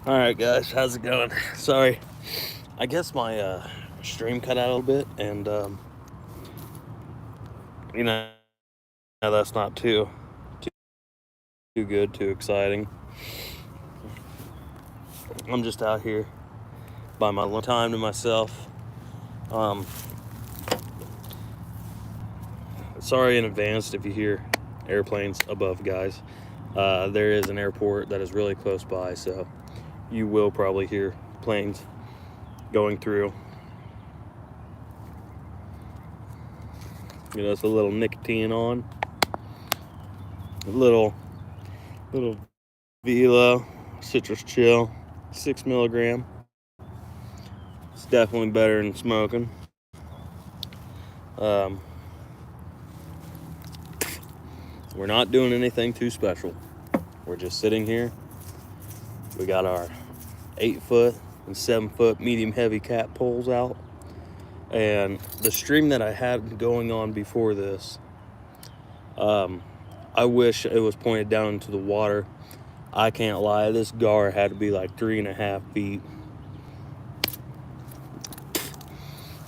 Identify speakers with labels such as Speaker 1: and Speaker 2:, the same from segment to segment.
Speaker 1: All right, guys, how's it going? Sorry, I guess my stream cut out a little bit, and you know that's not too good, too exciting. I'm just out here by my little time to myself. Um, Sorry in advance if you hear airplanes above, guys. There is an airport that is really close by, so you will probably hear planes going through. You know, it's a little nicotine on, a little Velo Citrus Chill, 6 milligram. It's definitely better than smoking. Um, we're not doing anything too special. We're just sitting here. We got our 8-foot and 7-foot medium heavy cat poles out. And the stream that I had going on before this, I wish it was pointed down into the water. I can't lie, this gar had to be like 3.5 feet.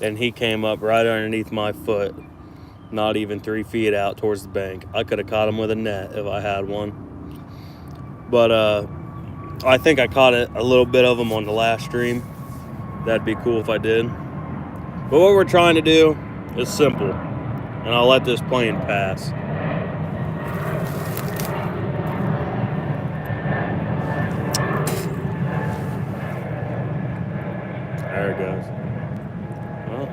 Speaker 1: And he came up right underneath my foot, not even 3 feet out towards the bank. I could have caught him with a net if I had one. But I think I caught a little bit of them on the last stream. That'd be cool if I did. But what we're trying to do is simple. And I'll let this plane pass. There it goes. Well,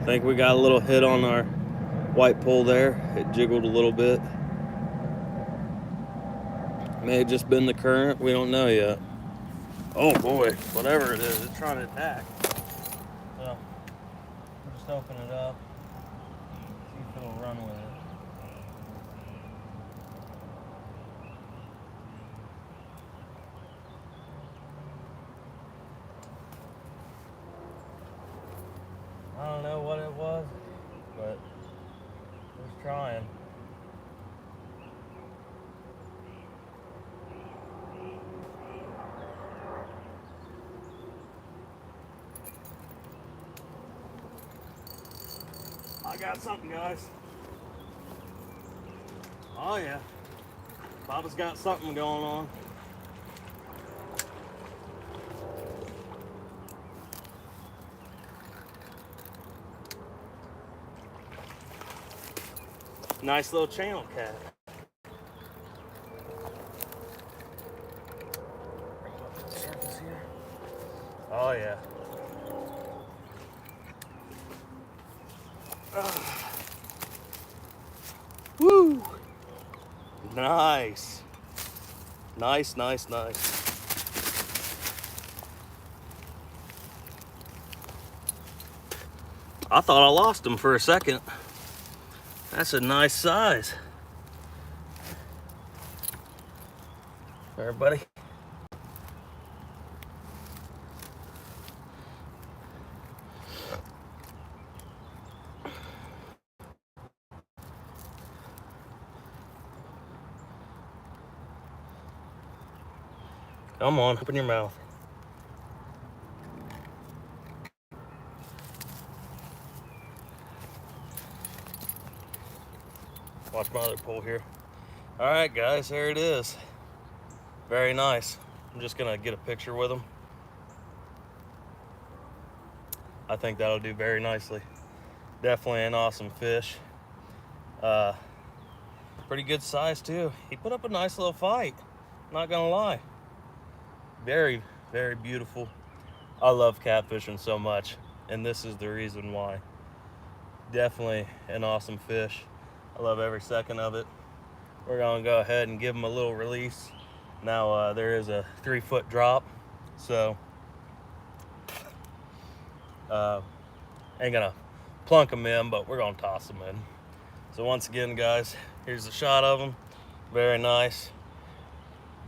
Speaker 1: I think we got a little hit on our white pole there. It jiggled a little bit. May have just been the current. We don't know yet. Oh boy, whatever it is, it's trying to attack. So, we'll just open it up. See if it'll run with it. I don't know what it was, but it was trying. I got something, guys. Oh yeah, Papa's got something going on. Nice little channel cat. Bring it up to the surface here. Oh yeah. Woo! Nice. Nice. I thought I lost him for a second. That's a nice size. Everybody. Come on, open your mouth. Watch my other pole here. All right, guys, there it is. Very nice. I'm just gonna get a picture with him. I think that'll do very nicely. Definitely an awesome fish. Pretty good size too. He put up a nice little fight. Not gonna lie. Very, very beautiful. I love catfishing so much, and this is the reason why. Definitely an awesome fish. I love every second of it. We're gonna go ahead and give him a little release. Now there is a 3-foot drop, so ain't gonna plunk him in, but we're gonna toss him in. So once again, guys, here's a shot of him. Very nice,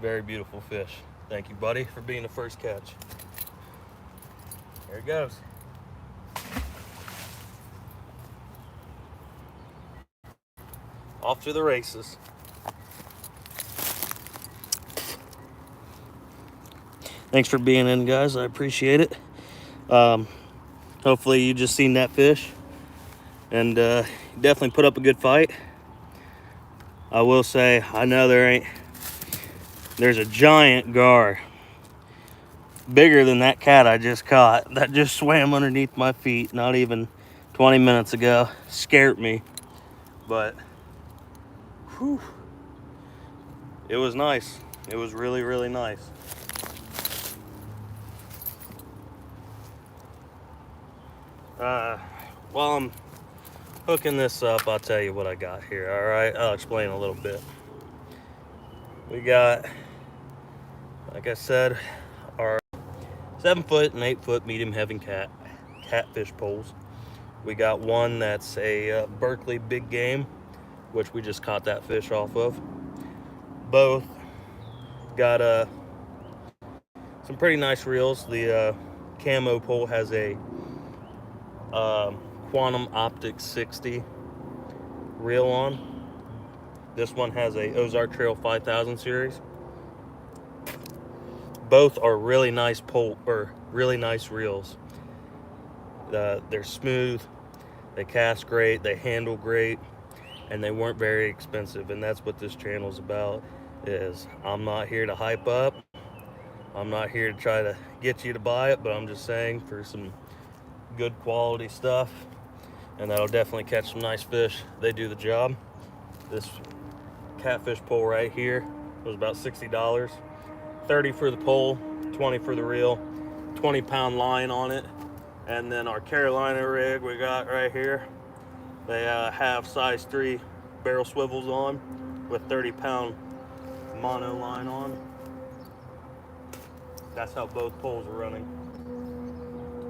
Speaker 1: very beautiful fish. Thank you, buddy, for being the first catch. There it goes. Off to the races. Thanks for being in, guys. I appreciate it. Hopefully you just seen that fish and definitely put up a good fight. I will say, I know there's a giant gar bigger than that cat I just caught that just swam underneath my feet not even 20 minutes ago. Scared me, but whew, it was nice. It was really, really nice. While I'm hooking this up, I'll tell you what I got here. All right, I'll explain a little bit. We got, like I said, our 7-foot and 8-foot medium heavy catfish poles. We got one that's a Berkley big game, which we just caught that fish off of. Both got some pretty nice reels. The camo pole has a Quantum Optics 60 reel on. This one has a Ozark Trail 5000 series. Both are really nice really nice reels. They're smooth, they cast great, they handle great, and they weren't very expensive. And that's what this channel is about. Is I'm not here to hype up. I'm not here to try to get you to buy it, but I'm just saying for some good quality stuff, and that'll definitely catch some nice fish. They do the job. This catfish pole right here was about $60. 30 for the pole, 20 for the reel, 20-pound line on it. And then our Carolina rig we got right here, they have size 3 barrel swivels on with 30-pound mono line on. That's how both poles are running.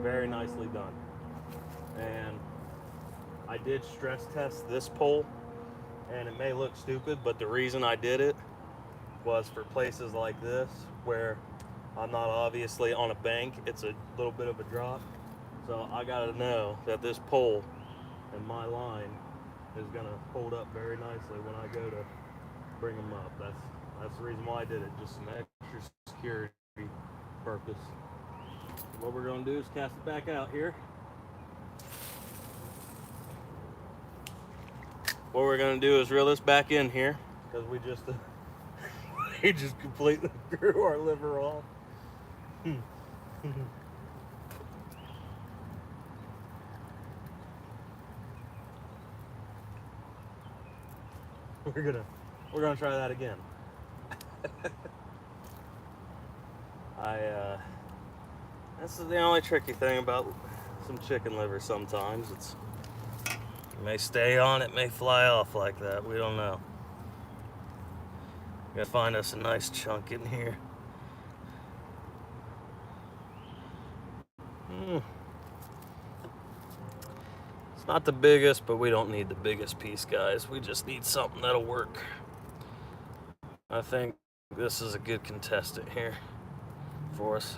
Speaker 1: Very nicely done. And I did stress test this pole, and it may look stupid, but the reason I did it was for places like this where I'm not obviously on a bank. It's a little bit of a drop, so I gotta know that this pole and my line is gonna hold up very nicely when I go to bring them up. That's the reason why I did it, just some extra security purpose. What we're gonna do is cast it back out here. What we're gonna do is reel this back in here because we just we just completely threw our liver off. We're gonna try that again. This is the only tricky thing about some chicken liver. Sometimes it may stay on, it may fly off like that. We don't know. Gotta find us a nice chunk in here. It's not the biggest, but we don't need the biggest piece, guys. We just need something that'll work. I think this is a good contestant here for us.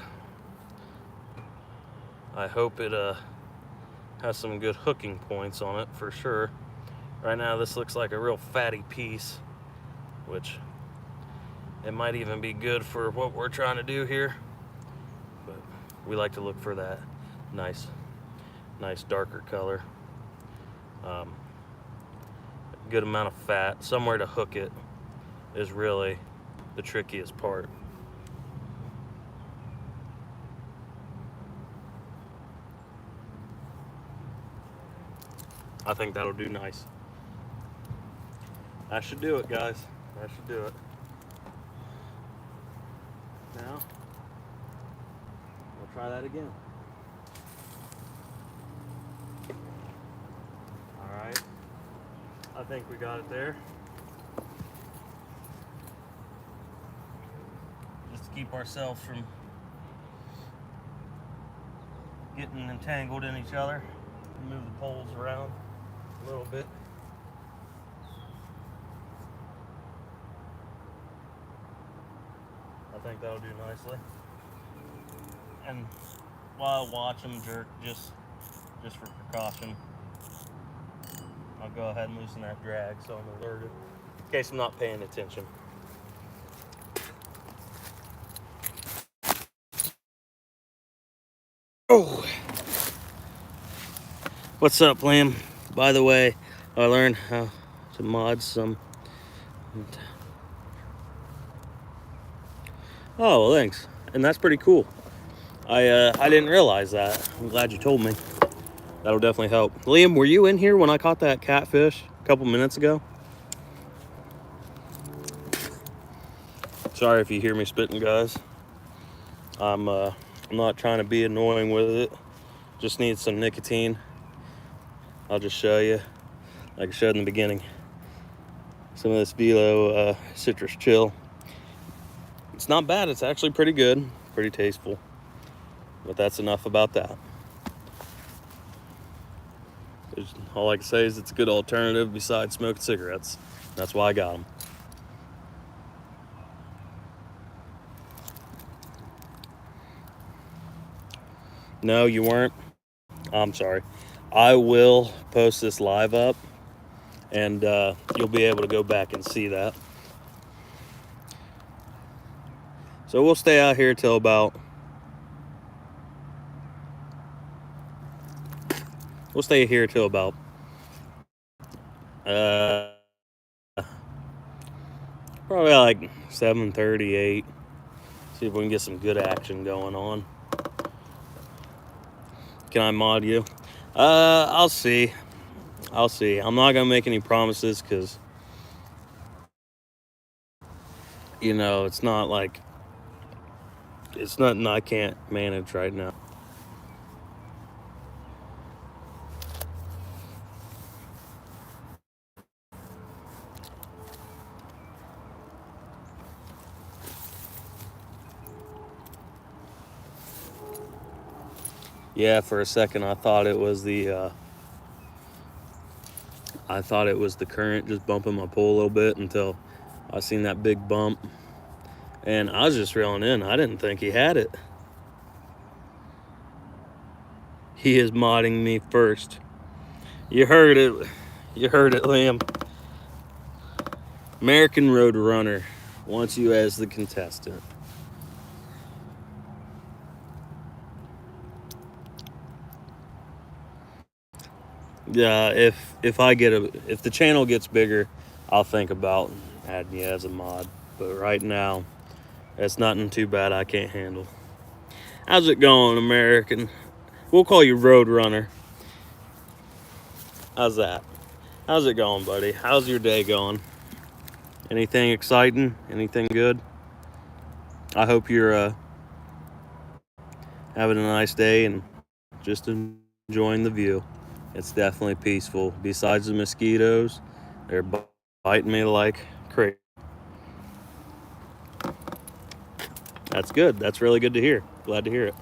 Speaker 1: I hope it has some good hooking points on it for sure. Right now this looks like a real fatty piece, which it might even be good for what we're trying to do here, but we like to look for that nice darker color. Good amount of fat, somewhere to hook it is really the trickiest part. I think that'll do nice. That should do it, guys. That should do it. Now, we'll try that again. All right. I think we got it there. Just to keep ourselves from getting entangled in each other, move the poles around a little bit. I think that'll do nicely. And while I watch them jerk, just for precaution, I'll go ahead and loosen that drag so I'm alerted in case I'm not paying attention. Oh, what's up, Liam? By the way, I learned how to mod some. Oh, well, thanks. And that's pretty cool. I didn't realize that. I'm glad you told me. That'll definitely help. Liam, were you in here when I caught that catfish a couple minutes ago? Sorry if you hear me spitting, guys. I'm not trying to be annoying with it. Just need some nicotine. I'll just show you, like I showed in the beginning, some of this Velo Citrus Chill. It's not bad. It's actually pretty good, pretty tasteful. But that's enough about that. All I can say is it's a good alternative besides smoking cigarettes. That's why I got them. No, you weren't. I'm sorry. I will post this live up, and you'll be able to go back and see that. So we'll stay out here till about... We'll stay here till about... probably like 7:38. See if we can get some good action going on. Can I mod you? I'll see. I'm not gonna make any promises because, you know, it's not like it's nothing I can't manage right now. Yeah, for a second I thought it was the current just bumping my pole a little bit until I seen that big bump, and I was just reeling in. I didn't think he had it. He is modding me first. You heard it, Liam. American Road Runner wants you as the contestant. Yeah, if the channel gets bigger, I'll think about adding you as a mod. But right now, it's nothing too bad I can't handle. How's it going, American? We'll call you Road Runner. How's that? How's it going, buddy? How's your day going? Anything exciting? Anything good? I hope you're having a nice day and just enjoying the view. It's definitely peaceful. Besides the mosquitoes, they're biting me like crazy. That's good. That's really good to hear. Glad to hear it.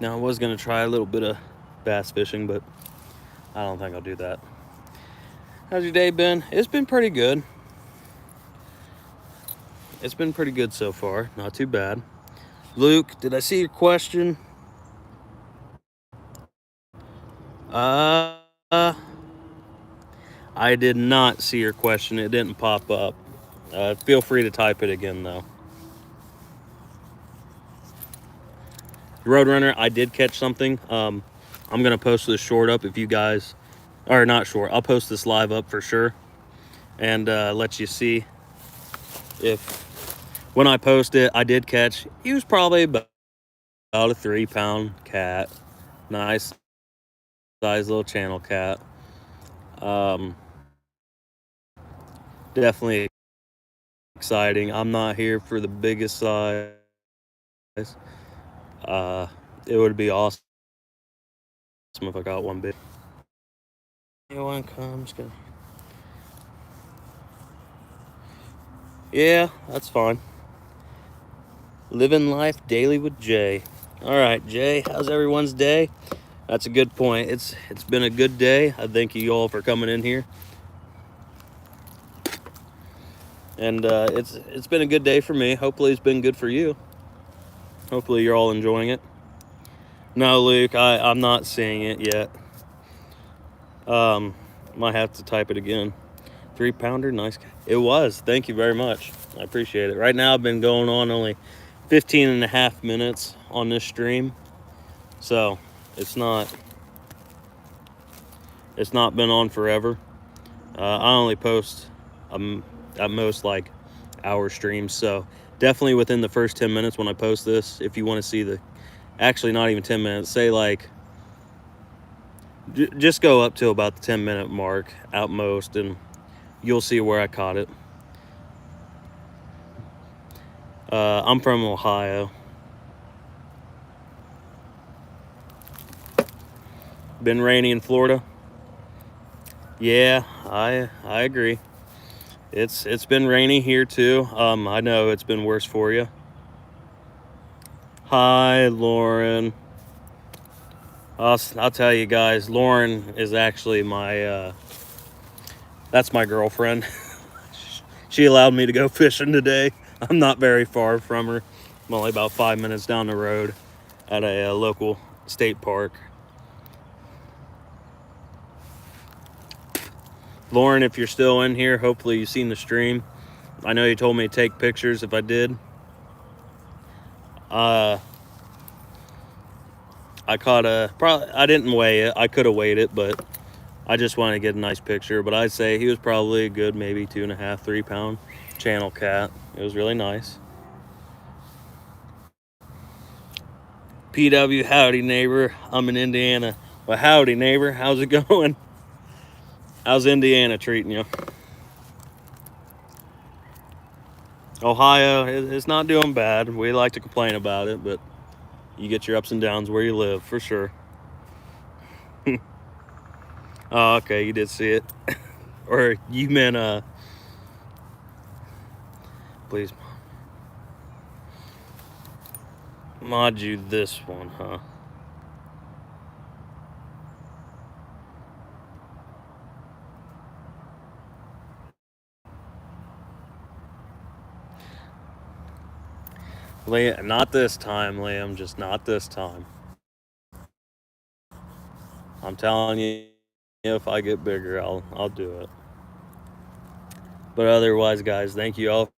Speaker 1: Now, I was going to try a little bit of bass fishing, but I don't think I'll do that. How's your day been? It's been pretty good. It's been pretty good so far. Not too bad. Luke, did I see your question? I did not see your question. It didn't pop up. Feel free to type it again, though. Roadrunner, I did catch something. I'm going to post this short up if you guys... Or not short. I'll post this live up for sure. And let you see if... When I post it, I did catch... He was probably about a 3-pound cat. Nice size little channel cat. Definitely exciting. I'm not here for the biggest size. It would be awesome if I got one big. One comes. Yeah, that's fine. Living life daily with Jay. All right, Jay, how's everyone's day? That's a good point. It's been a good day. I thank you all for coming in here. And it's been a good day for me. Hopefully it's been good for you. Hopefully you're all enjoying it. No, Luke, I'm not seeing it yet. Might have to type it again. 3-pounder, nice. It was. Thank you very much. I appreciate it. Right now I've been going on only 15.5 minutes on this stream, so it's not been on forever. I only post at most like hour streams, so definitely within the first 10 minutes when I post this, if you want to see the, actually not even 10 minutes, say like just go up to about the 10-minute mark at most, and you'll see where I caught it. I'm from Ohio. Been rainy in Florida. Yeah, I agree. It's been rainy here too. I know it's been worse for you. Hi, Lauren. I'll tell you guys, Lauren is actually my that's my girlfriend. She allowed me to go fishing today. I'm not very far from her. I'm only about 5 minutes down the road at a local state park. Lauren, if you're still in here, hopefully you've seen the stream. I know you told me to take pictures if I did. I caught I didn't weigh it. I could have weighed it, but I just wanted to get a nice picture. But I'd say he was probably a good maybe 2.5, 3 pound channel cat. It was really nice. PW, howdy neighbor. I'm in Indiana. Well, howdy neighbor. How's it going? How's Indiana treating you? Ohio, it's not doing bad. We like to complain about it, but you get your ups and downs where you live, for sure. Oh, okay, you did see it. Or you meant, please. Mod you this one, huh? Liam, not this time, Liam. Just not this time. I'm telling you, if I get bigger, I'll do it. But otherwise, guys, thank you all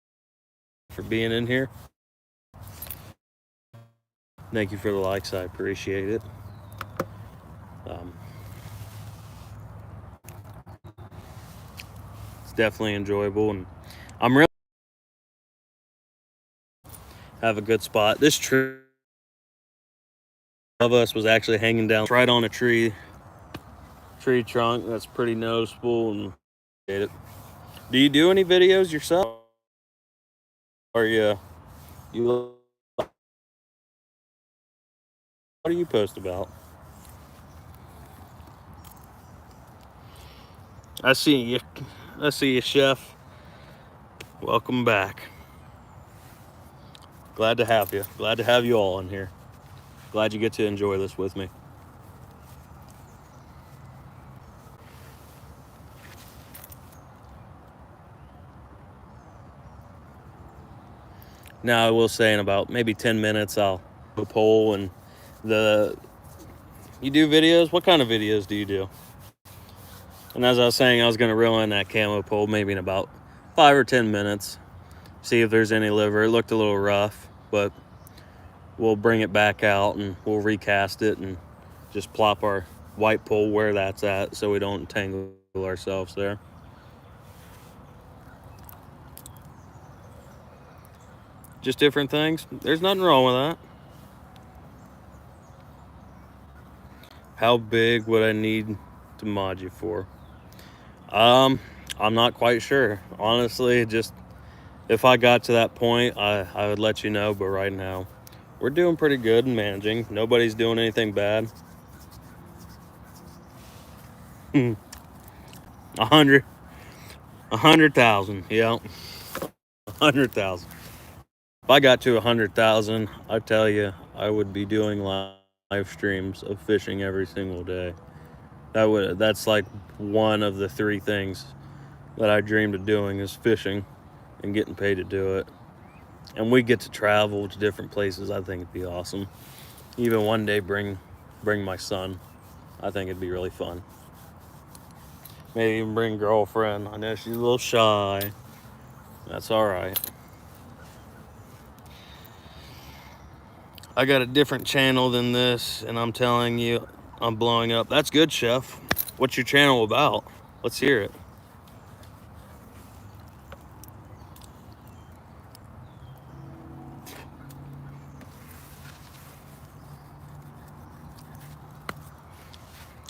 Speaker 1: for being in here. Thank you for the likes. I appreciate it. It's definitely enjoyable, and I'm really have a good spot. This tree of us was actually hanging down right on a tree trunk. That's pretty noticeable, and it. Do you do any videos yourself, or you what do you post about? I see you, chef. Welcome back. Glad to have you. Glad to have you all in here. Glad you get to enjoy this with me. Now I will say in about maybe 10 minutes I'll do a poll. And you do videos? What kind of videos do you do? And as I was saying, I was going to reel in that camo pole maybe in about 5 or 10 minutes. See if there's any liver. It looked a little rough, but we'll bring it back out and we'll recast it and just plop our white pole where that's at so we don't entangle ourselves there. Just different things. There's nothing wrong with that. How big would I need to mod you for? I'm not quite sure. Honestly, just if I got to that point, I would let you know. But right now, we're doing pretty good in managing. Nobody's doing anything bad. 100,000. Yeah, 100,000. If I got to 100,000, I tell you, I would be doing live streams of fishing every single day. That's like one of the 3 things that I dreamed of doing is fishing and getting paid to do it. And we get to travel to different places. I think it'd be awesome. Even one day bring my son. I think it'd be really fun. Maybe even bring girlfriend. I know she's a little shy. That's all right. I got a different channel than this, and I'm telling you, I'm blowing up. That's good, Chef. What's your channel about? Let's hear it.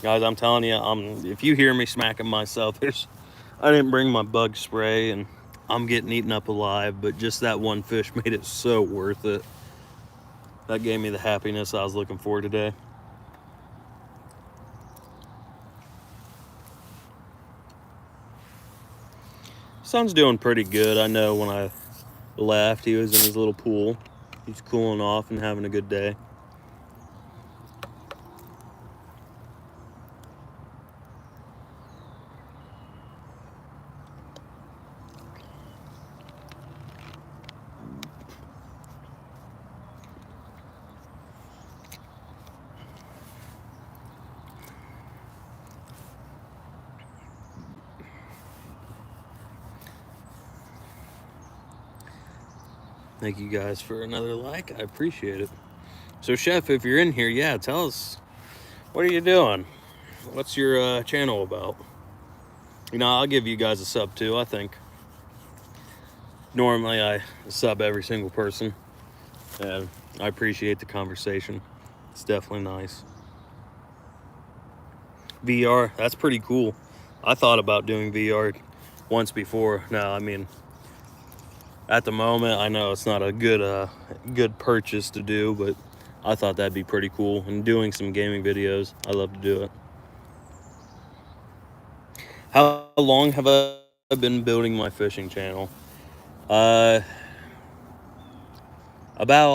Speaker 1: Guys, I'm telling you, if you hear me smacking myself, I didn't bring my bug spray, and I'm getting eaten up alive, but just that one fish made it so worth it. That gave me the happiness I was looking for today. Son's doing pretty good. I know when I left, he was in his little pool. He's cooling off and having a good day. Thank you guys for another like. I appreciate it. So, Chef, if you're in here, yeah, tell us, what are you doing? What's your channel about? You know, I'll give you guys a sub too, I think. Normally, I sub every single person, and I appreciate the conversation. It's definitely nice. VR, that's pretty cool. I thought about doing VR once before. Now, I mean, at the moment, I know it's not a good purchase to do, but I thought that'd be pretty cool. And doing some gaming videos, I love to do it. How long have I been building my fishing channel? About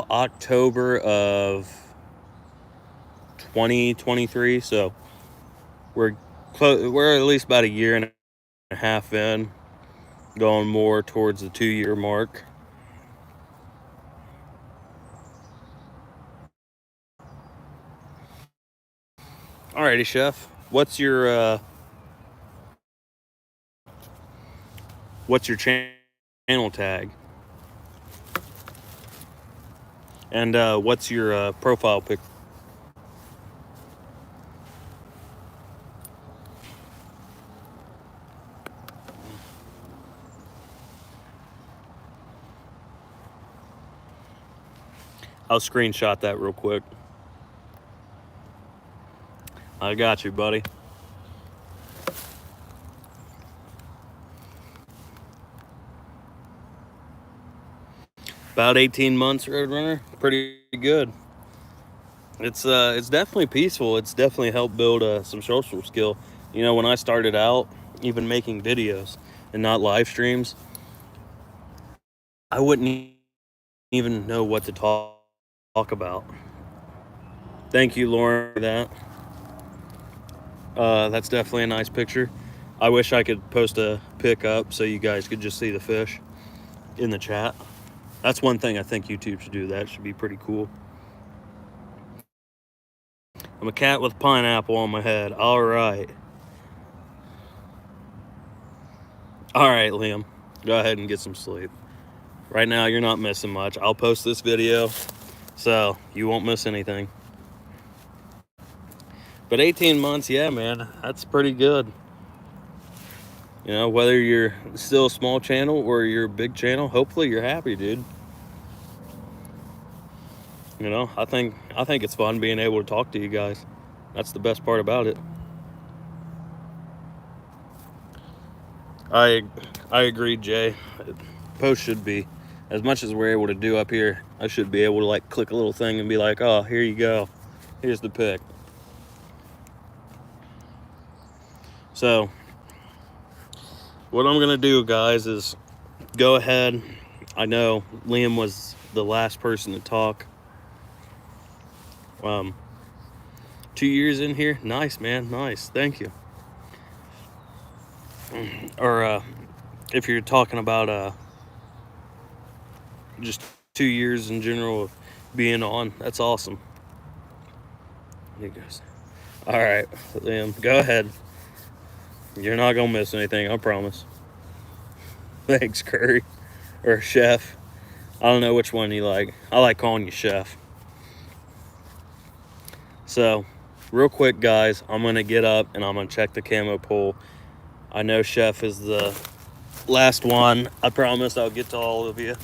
Speaker 1: October of 2023. So we're at least about a year and a half in, going more towards the 2-year mark. Alrighty, Chef. What's your channel tag? And what's your profile pic? I'll screenshot that real quick. I got you, buddy. About 18 months, Roadrunner. Pretty good. It's definitely peaceful. It's definitely helped build some social skill. You know, when I started out, even making videos and not live streams, I wouldn't even know what to talk about. Thank you, Lauren, for that. That's definitely a nice picture. I wish I could post a pic up so you guys could just see the fish in the chat. That's one thing I think YouTube should do. That should be pretty cool. I'm a cat with a pineapple on my head. All right. All right, Liam. Go ahead and get some sleep. Right now, you're not missing much. I'll post this video, so you won't miss anything. But 18 months, yeah, man, that's pretty good. You know, whether you're still a small channel or you're a big channel, hopefully you're happy, dude. You know, I think it's fun being able to talk to you guys. That's the best part about it. I agree, Jay. Post should be, as much as we're able to do up here, I should be able to like click a little thing and be like, oh, here you go. Here's the pic. So what I'm gonna do, guys, is go ahead. I know Liam was the last person to talk. 2 years in here. Nice, man. Nice. Thank you. Or if you're talking about just 2 years in general of being on, that's awesome. There he goes. All right, Liam, go ahead. You're not gonna miss anything, I promise. Thanks, Curry. Or Chef. I don't know which one you like. I like calling you Chef. So, real quick, guys, I'm gonna get up and I'm gonna check the camo pole. I know Chef is the last one. I promise I'll get to all of you.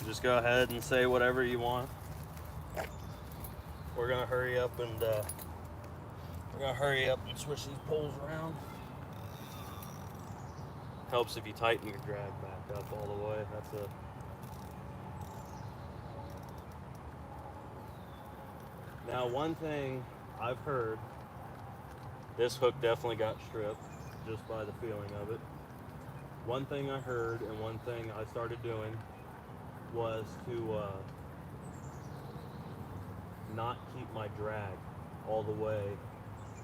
Speaker 1: Just go ahead and say whatever you want. We're gonna hurry up and switch these poles around. Helps if you tighten your drag back up all the way. That's it. Now, one thing I've heard, this hook definitely got stripped just by the feeling of it. One thing I heard and one thing I started doing was to not keep my drag all the way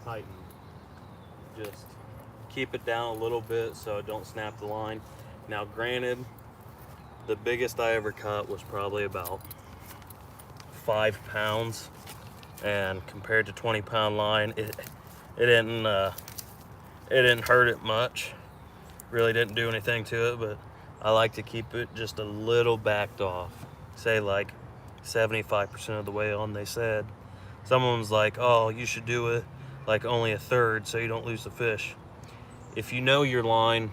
Speaker 1: tightened. Just keep it down a little bit so it don't snap the line. Now, granted, the biggest I ever cut was probably about 5 pounds, and compared to 20-pound line, it didn't hurt it much. Really didn't do anything to it, but I like to keep it just a little backed off. Say like 75% of the way on, they said. Someone's like, oh, you should do it like only a third so you don't lose the fish. If you know your line,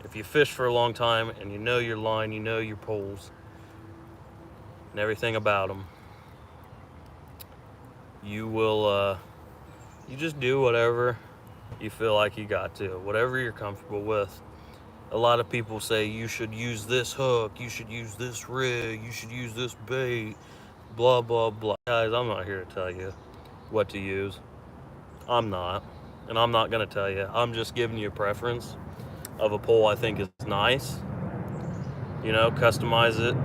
Speaker 1: if you fish for a long time and you know your line, you know your poles and everything about them, you will you just do whatever you feel like you got to, whatever you're comfortable with. A lot of people say you should use this hook, you should use this rig, you should use this bait, blah blah blah. Guys, I'm not here to tell you what to use. I'm not, and I'm not gonna tell you. I'm just giving you a preference of a pole I think is nice. You know, customize it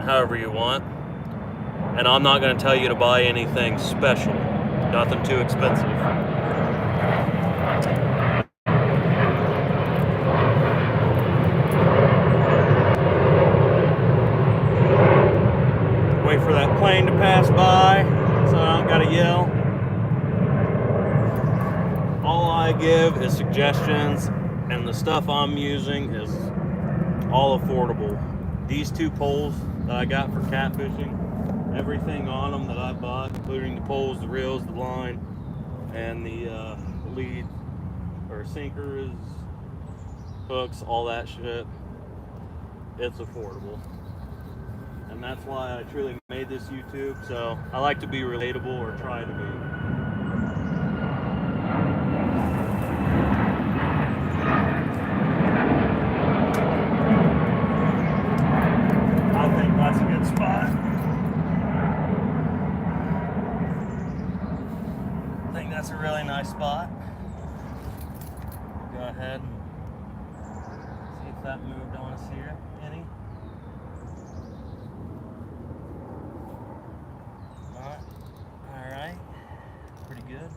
Speaker 1: however you want. And I'm not gonna tell you to buy anything special, nothing too expensive. Wait for that plane to pass by so I don't gotta yell. All I give is suggestions, and the stuff I'm using is all affordable. These 2 poles that I got for catfishing, everything on them that I bought, including the poles, the reels, the line, and the lead or sinkers, hooks, all that shit, it's affordable. And that's why I truly made this YouTube. So I like to be relatable, or try to be. I think that's a good spot. I think that's a really nice spot. Go ahead and see if that moved on us here any. All right, pretty good.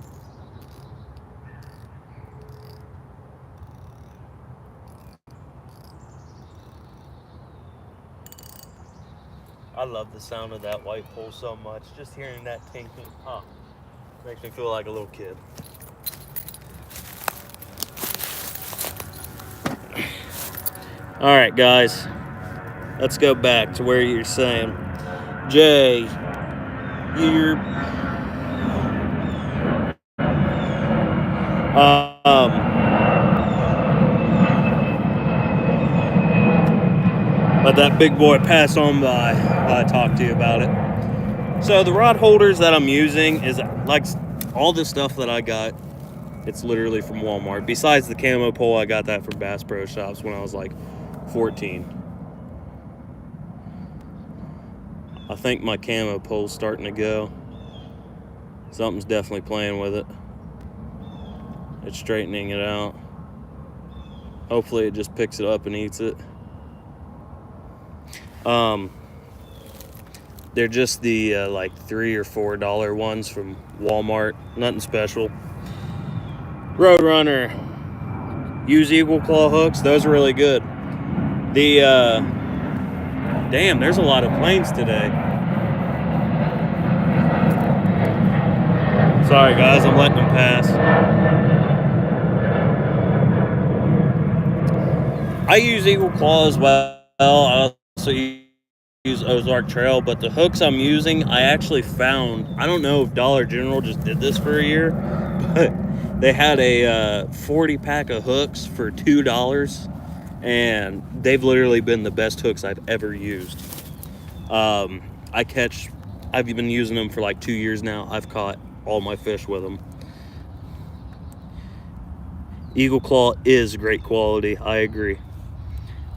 Speaker 1: I love the sound of that white pole so much. Just hearing that tinkling pop makes me feel like a little kid. All right, guys, let's go back to where you're saying, Jay, you're let that big boy pass on by while I talk to you about it. So the rod holders that I'm using is like all the stuff that I got, it's literally from Walmart. Besides the camo pole, I got that from Bass Pro Shops when I was like 14. I think my camo pole's starting to go. Something's definitely playing with it. It's straightening it out. Hopefully it just picks it up and eats it. They're just the like $3 or $4 ones from Walmart. Nothing special. Roadrunner. Use eagle claw hooks. Those are really good. The damn, there's a lot of planes today. Sorry guys, I'm letting them pass. I use Eagle Claw as well. I also use Ozark Trail, but the hooks I'm using, I actually found, I don't know if Dollar General just did this for a year, but they had a 40 pack of hooks for $2, and they've literally been the best hooks I've ever used. I've been using them for like 2 years now. I've caught all my fish with them. Eagle Claw is great quality, I agree.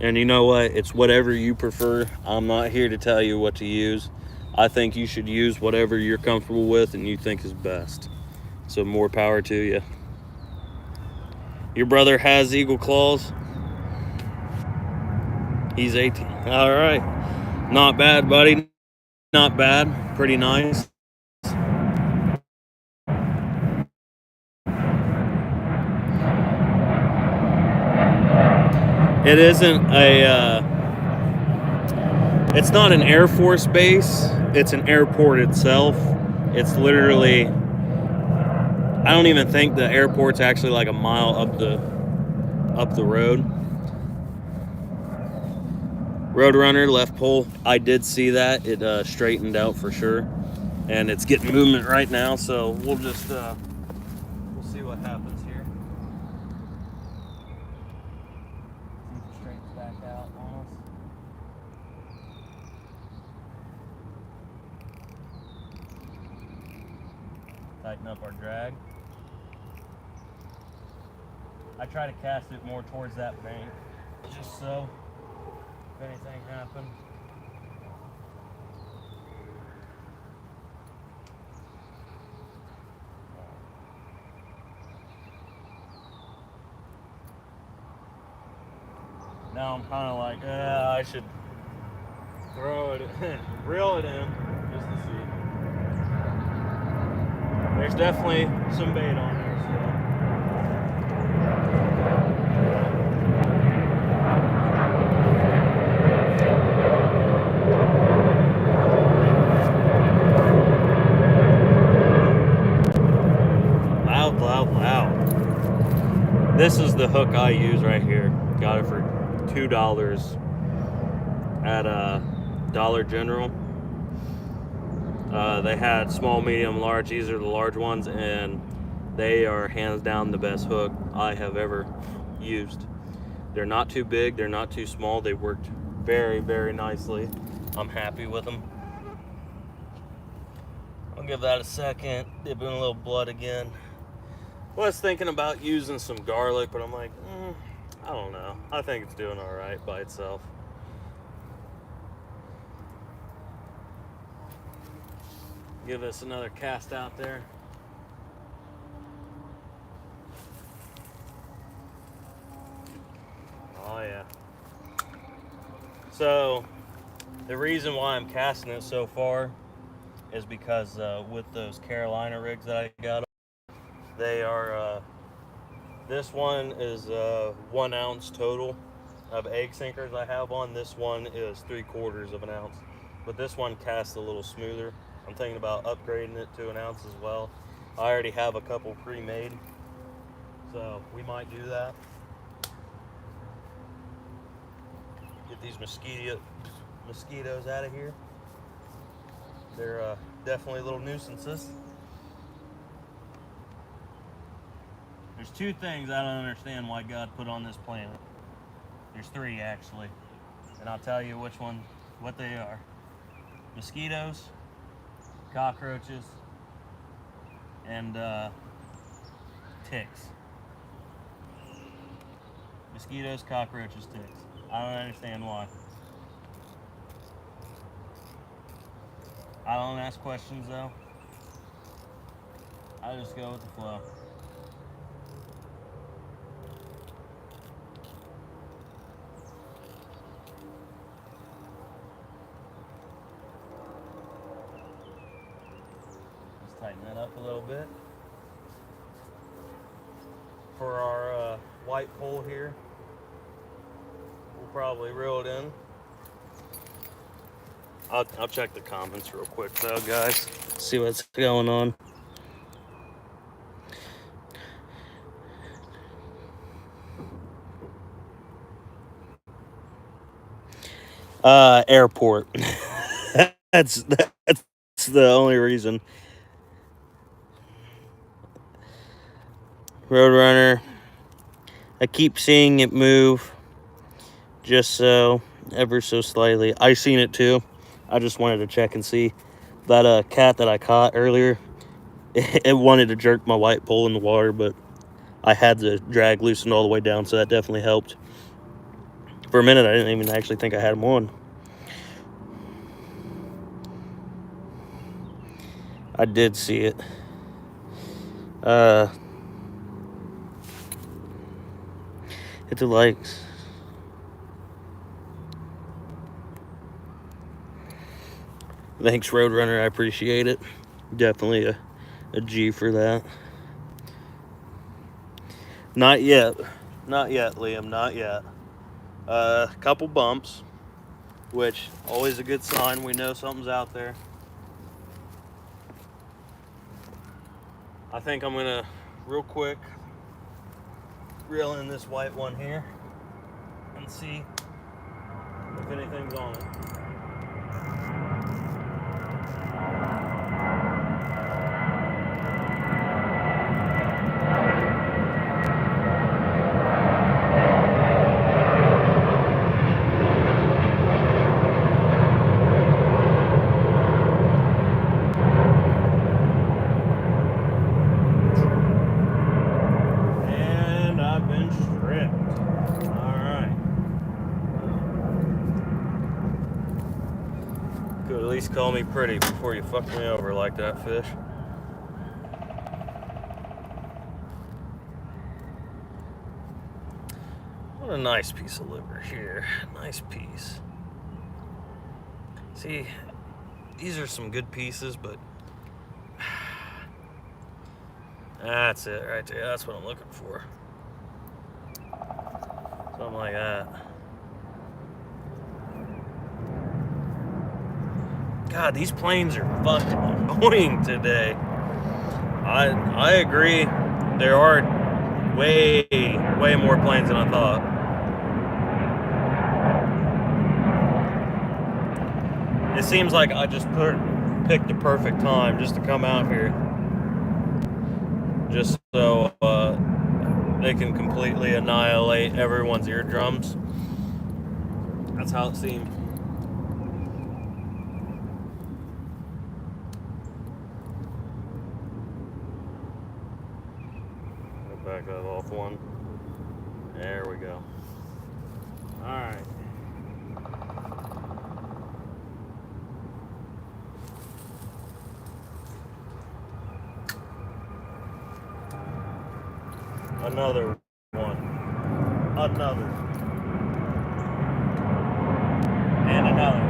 Speaker 1: And you know what? It's whatever you prefer. I'm not here to tell you what to use. I think you should use whatever you're comfortable with and you think is best. So more power to you. Your brother has Eagle Claws. He's 18. All right. Not bad, buddy. Not bad. Pretty nice. It isn't it's not an Air Force base. It's an airport itself. It's literally, I don't even think the airport's actually like a mile up the road. Roadrunner left pole. I did see that. It straightened out for sure. And it's getting movement right now, so we'll just we'll see what happens here. See if it straightens back out on us. Tighten up our drag. I try to cast it more towards that bank, just so if anything happened. Now I'm kind of like, I should throw it in, reel it in, just to see. There's definitely some bait on there still. Loud, loud, loud. This is the hook I use right here. Got it for $2 at Dollar General. They had small, medium, large. These are the large ones, and they are hands down the best hook I have ever used. They're not too big, they're not too small. They worked very, very nicely. I'm happy with them. I'll give that a second. Dip in a little blood again. Was thinking about using some garlic, but I'm like, I don't know. I think it's doing all right by itself. Give us another cast out there. Oh yeah. So the reason why I'm casting it so far is because with those Carolina rigs that I got, they are this one is 1 ounce total of egg sinkers I have on. This one is 3/4 of an ounce, but this one casts a little smoother. I'm thinking about upgrading it to 1 ounce as well. I already have a couple pre-made, so we might do that. Get these mosquitoes out of here. They're definitely little nuisances. There's 2 things I don't understand why God put on this planet. There's 3 actually, and I'll tell you what they are. Mosquitoes, cockroaches, and ticks. Mosquitoes, cockroaches, ticks. I don't understand why. I don't ask questions though. I just go with the flow. Just tighten that up a little bit. For our white pole here, we'll probably reel it in. I'll check the comments real quick though, guys. See what's going on. Airport. that's the only reason. Roadrunner. I keep seeing it move, just so, ever so slightly. I seen it too. I just wanted to check and see. That cat that I caught earlier, it wanted to jerk my white pole in the water, but I had the drag loosened all the way down, so that definitely helped. For a minute, I didn't even actually think I had him on. I did see it. Hit the likes. Thanks, Roadrunner. I appreciate it. Definitely a G for that. Not yet. Not yet, Liam. Not yet. Couple bumps, which always a good sign. We know something's out there. I think I'm gonna, real quick, reel in this white one here and see if anything's on it. Call me pretty before you fuck me over like that, fish. What a nice piece of liver here. Nice piece. See, these are some good pieces, but that's it right there. That's what I'm looking for. Something like that. God, these planes are fucking annoying today. I agree. There are way more planes than I thought. It seems like I just picked the perfect time just to come out here, just so they can completely annihilate everyone's eardrums. That's how it seemed. Back that off one. There we go. All right. Another one. Another. And another one.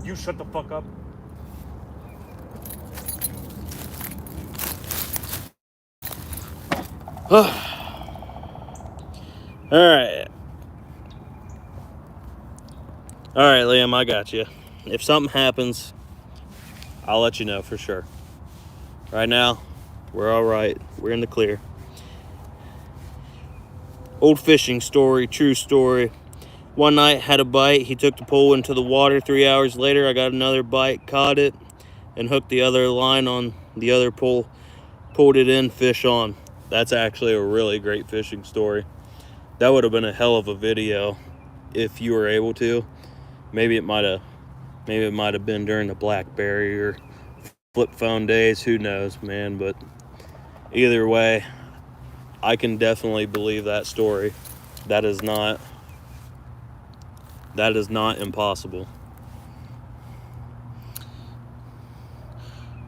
Speaker 1: You shut the fuck up. All right. All right, Liam, I got you. If something happens, I'll let you know for sure. Right now, we're all right. We're in the clear. Old fishing story, true story. One night, had a bite. He took the pole into the water. 3 hours later, I got another bite, caught it, and hooked the other line on the other pole, pulled it in, fish on. That's actually a really great fishing story. That would have been a hell of a video if you were able to. Maybe it might have been during the BlackBerry or flip phone days. Who knows, man? But either way, I can definitely believe that story. That is not impossible.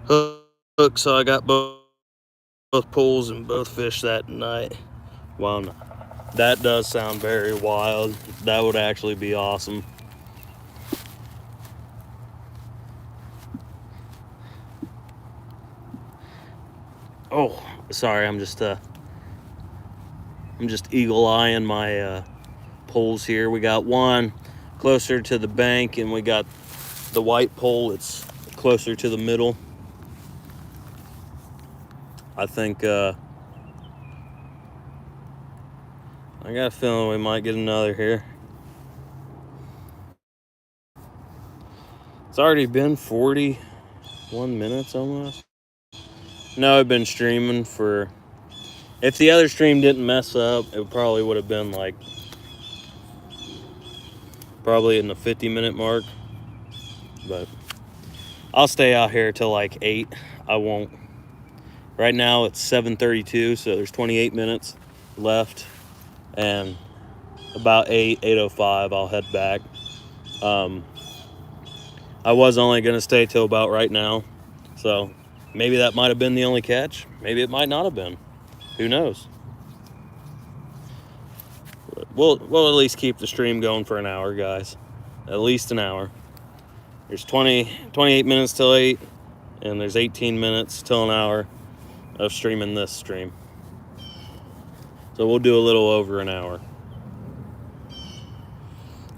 Speaker 1: Hook, so I got both pulls and both fish that night. Well, no, that does sound very wild. That would actually be awesome. Oh, sorry, I'm just eagle-eyeing my poles here. We got one closer to the bank, and we got the white pole. It's closer to the middle. I think I got a feeling we might get another here. It's already been 41 minutes almost. No, I've been streaming for... If the other stream didn't mess up, it probably would have been like... probably in the 50-minute mark. But I'll stay out here till like 8. I won't. Right now it's 7:32, so there's 28 minutes left. And about 8:05, I'll head back. I was only going to stay till about right now. So maybe that might have been the only catch. Maybe it might not have been. Who knows? We'll at least keep the stream going for an hour, guys. At least an hour. There's 28 minutes till 8, and there's 18 minutes till an hour of streaming this stream. So we'll do a little over an hour.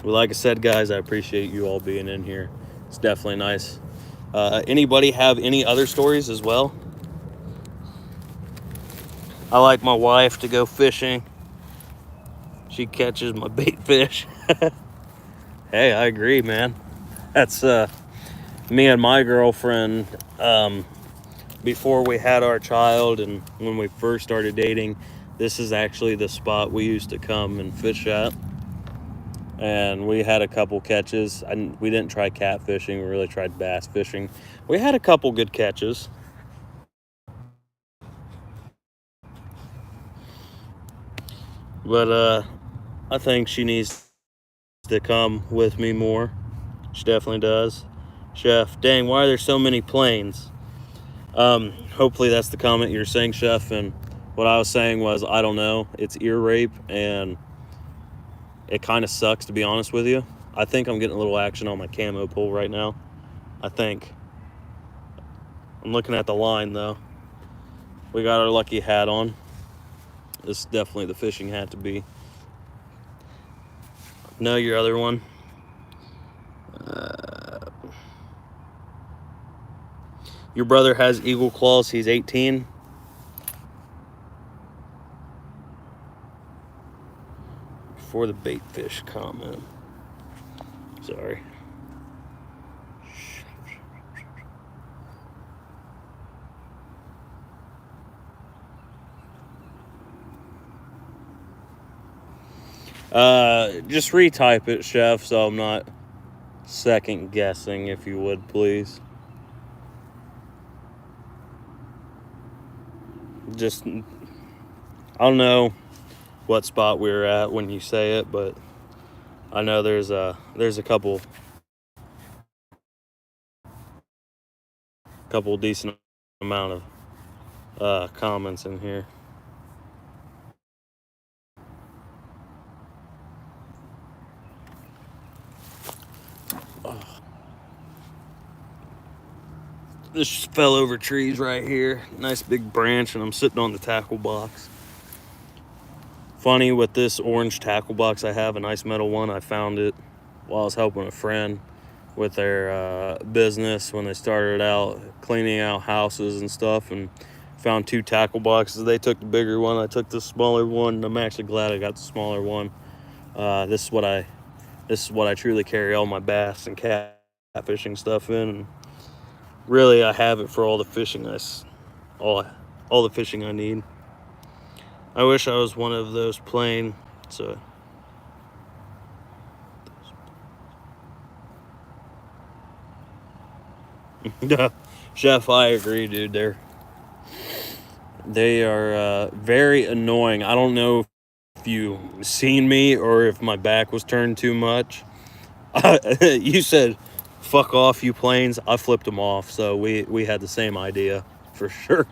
Speaker 1: Well, like I said, guys, I appreciate you all being in here. It's definitely nice. Anybody have any other stories as well? I like my wife to go fishing. She catches my bait fish. Hey, I agree, man. That's me and my girlfriend, before we had our child and when we first started dating. This is actually the spot we used to come and fish at. And we had a couple catches. We didn't try catfishing. We really tried bass fishing. We had a couple good catches. But I think she needs to come with me more. She definitely does. Chef, dang, why are there so many planes? Hopefully that's the comment you're saying, Chef. And what I was saying was, I don't know. It's ear rape, and it kind of sucks, to be honest with you. I think I'm getting a little action on my camo pole right now. I think. I'm looking at the line, though. We got our lucky hat on. This is definitely the fishing hat to be. No, your other one. Your brother has eagle claws. He's 18. For the bait fish comment. Sorry. Just retype it, Chef, so I'm not second guessing, if you would, please. Just, I don't know what spot we were at when you say it, but I know there's a couple decent amount of comments in here. This fell over trees right here. Nice big branch, and I'm sitting on the tackle box. Funny, with this orange tackle box I have, a nice metal one, I found it while I was helping a friend with their business when they started out cleaning out houses and stuff, and found 2 tackle boxes. They took the bigger one, I took the smaller one. I'm actually glad I got the smaller one. This is what I truly carry all my bass and catfishing stuff in. And really, I have it for all the fishing all the fishing I need. I wish I was one of those plain. So Chef, I agree, dude. They are very annoying. I don't know if you seen me or if my back was turned too much. You said, "Fuck off, you planes." I flipped them off, so we had the same idea for sure.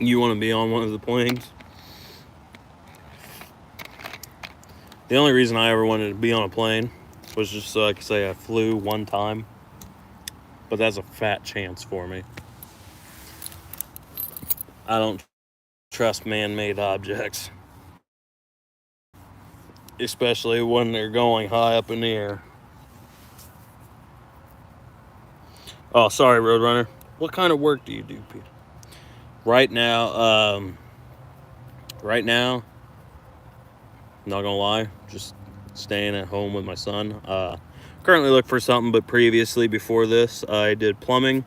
Speaker 1: you want to be on one of the planes. The only reason I ever wanted to be on a plane was just so I could say I flew one time. But that's a fat chance for me. I don't trust man-made objects, especially when they're going high up in the air. Oh, sorry, Roadrunner. What kind of work do you do, Peter? Right now, not gonna lie, just staying at home with my son. Currently look for something, but previously, before this, I did plumbing,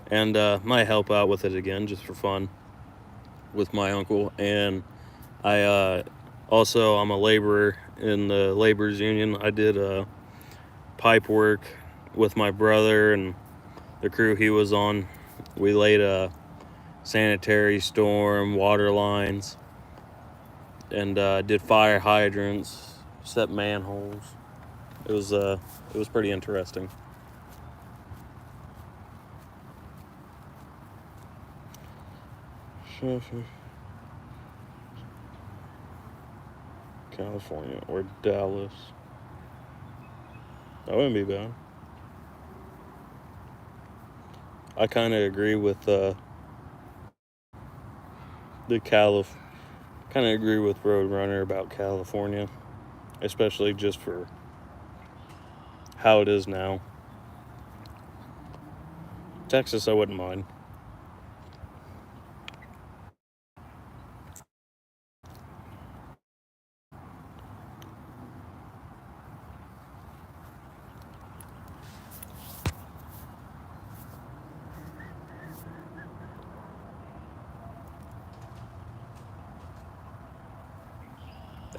Speaker 1: and might help out with it again, just for fun, with my uncle. And I also, I'm a laborer in the laborers union. I did pipe work with my brother and the crew he was on. We laid a sanitary storm, water lines, and did fire hydrants, set manholes. It was pretty interesting. California or Dallas. That wouldn't be bad. I kind of agree with kind of agree with Roadrunner about California, especially just for how it is now. Texas, I wouldn't mind.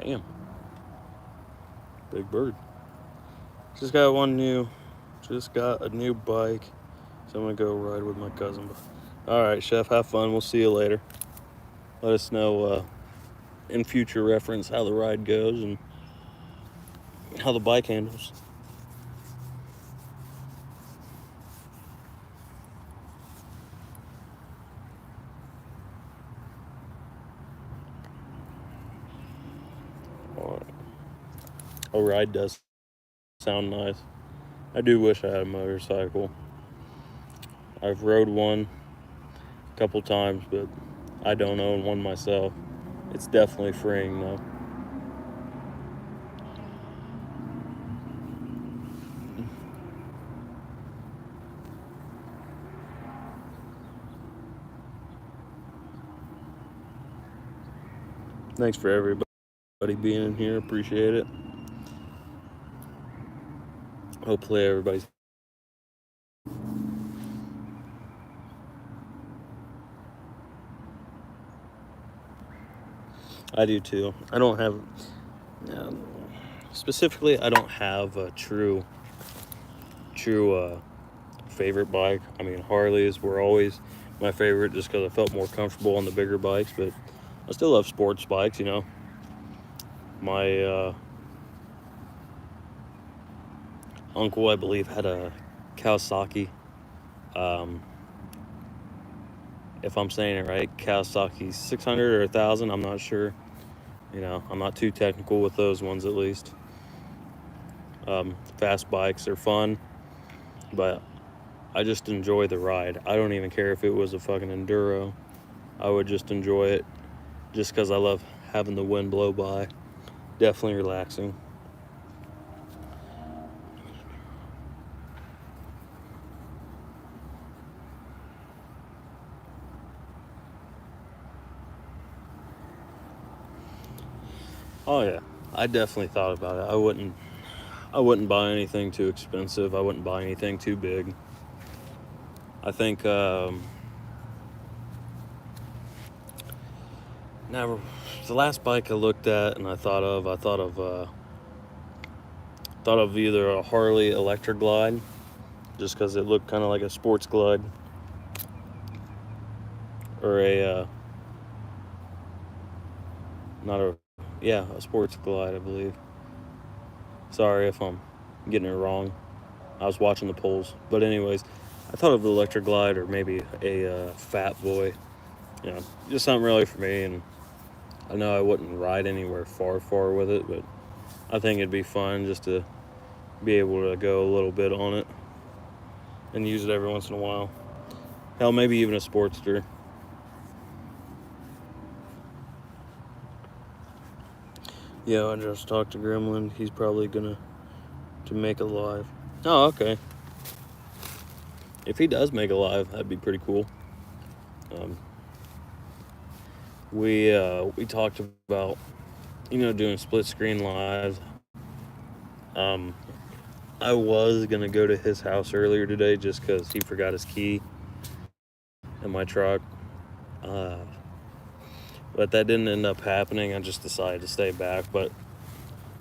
Speaker 1: Damn. Big bird. Just got a new bike. So I'm gonna go ride with my cousin. Alright, Chef, have fun. We'll see you later. Let us know in future reference how the ride goes and how the bike handles. A ride does sound nice. I do wish I had a motorcycle. I've rode one a couple times, but I don't own one myself. It's definitely freeing though. Thanks for everybody being in here. Appreciate it. Hopefully everybody's I do too. I don't have specifically I don't have a true favorite bike. I mean, Harleys were always my favorite just because I felt more comfortable on the bigger bikes, but I still love sports bikes, you know. My uncle, I believe, had a Kawasaki. If I'm saying it right, Kawasaki 600 or 1000, I'm not sure. You know, I'm not too technical with those ones, at least. Fast bikes are fun, but I just enjoy the ride. I don't even care if it was a fucking enduro. I would just enjoy it just because I love having the wind blow by. Definitely relaxing. Oh yeah, I definitely thought about it. I wouldn't buy anything too expensive. I wouldn't buy anything too big. I think now the last bike I looked at and I thought of either a Harley Electra Glide, just because it looked kind of like a sports glide, or a a sports glide, I believe. Sorry if I'm getting it wrong. I was watching the polls, but anyways, I thought of the Electra Glide or maybe a Fat Boy. you know, just something really for me. And I know I wouldn't ride anywhere far with it, but I think it'd be fun just to be able to go a little bit on it and use it every once in a while. Hell, maybe even a Sportster. Yeah, I just talked to Gremlin. He's probably gonna make a live. Oh, okay. If he does make a live, that'd be pretty cool. We talked about, you know, doing split screen lives. I was gonna go to his house earlier today just because he forgot his key in my truck, but that didn't end up happening. I just decided to stay back, but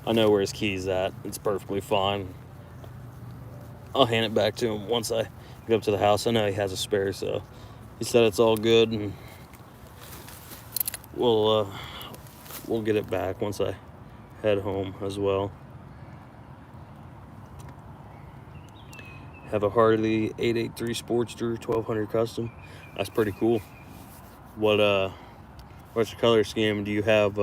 Speaker 1: I know where his key's at. It's perfectly fine. I'll hand it back to him once I get up to the house. I know he has a spare, so he said it's all good, and we'll get it back once I head home as well. Have a Harley 883 Sportster 1200 custom. That's pretty cool. What's your color scheme? Do you have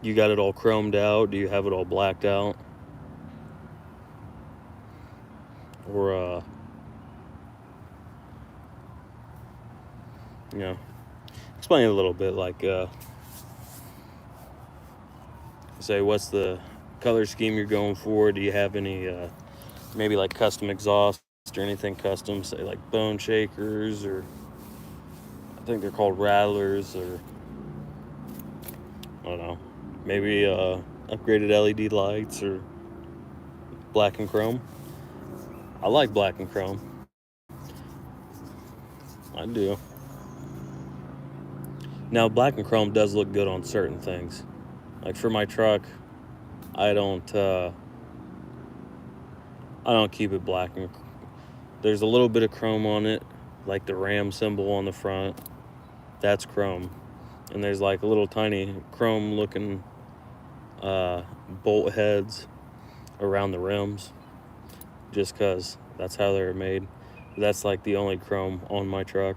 Speaker 1: you got it all chromed out? Do you have it all blacked out? Or you know, explain a little bit, like say what's the color scheme you're going for? Do you have any maybe like custom exhaust or anything custom, say like bone shakers, or I think they're called rattlers, or I don't know, maybe upgraded LED lights or black and chrome? I like black and chrome. I do. Now, black and chrome does look good on certain things. Like for my truck, I don't keep it black, and there's a little bit of chrome on it, like the Ram symbol on the front. That's chrome. And there's like a little tiny chrome looking bolt heads around the rims, just because that's how they're made. That's like the only chrome on my truck.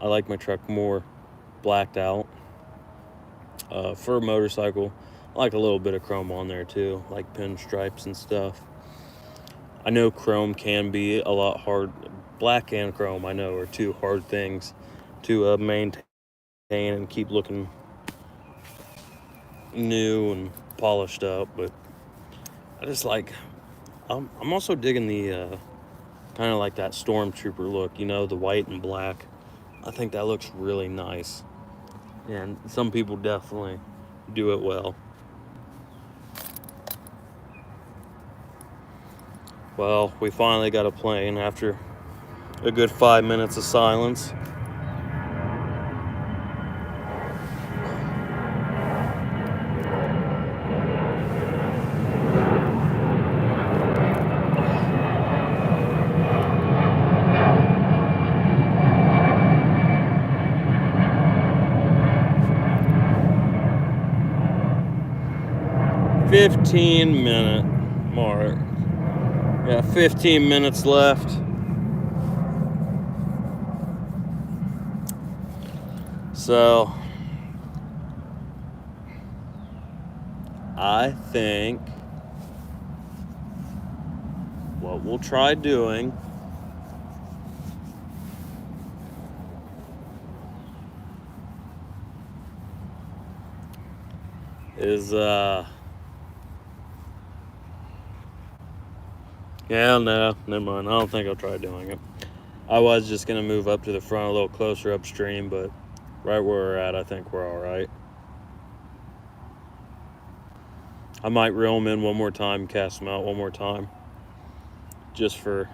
Speaker 1: I like my truck more blacked out. For a motorcycle, I like a little bit of chrome on there too, like pinstripes and stuff. I know chrome can be a lot hard. Black and chrome, I know, are two hard things to maintain and keep looking new and polished up. But I just like, I'm also digging the kind of like that Stormtrooper look, you know, the white and black. I think that looks really nice, and some people definitely do it well. Well, we finally got a plane after a good 5 minutes of silence. $15-minute mark. Yeah, 15 minutes left. So I think what we'll try doing is yeah, no, never mind. I don't think I'll try doing it. I was just gonna move up to the front a little closer upstream, but right where we're at, I think we're all right. I might reel them in one more time, cast them out one more time, just for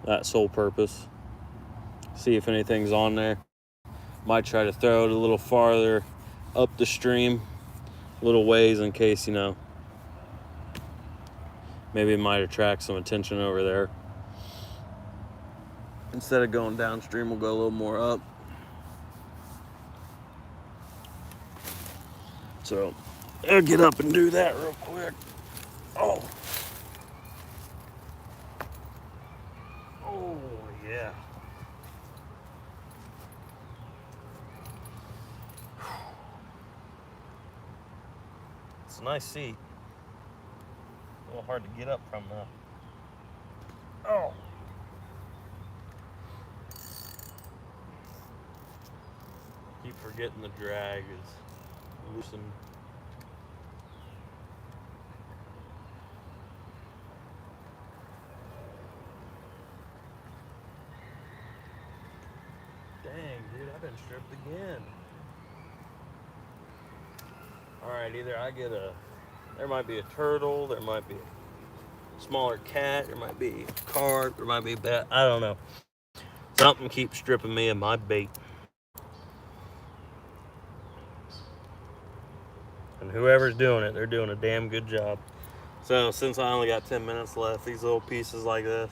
Speaker 1: that sole purpose. See if anything's on there. Might try to throw it a little farther up the stream, a little ways, in case, you know, maybe it might attract some attention over there. Instead of going downstream, we'll go a little more up. So I'll get up and do that real quick. Oh yeah. a nice seat. A little hard to get up from though. Oh. Keep forgetting the drag is loosened. Dang, dude, I've been stripped again. Alright, either I get there might be a turtle, there might be a smaller cat, there might be a carp, there might be a bat, I don't know. Something keeps stripping me of my bait. And whoever's doing it, they're doing a damn good job. So since I only got 10 minutes left, these little pieces like this,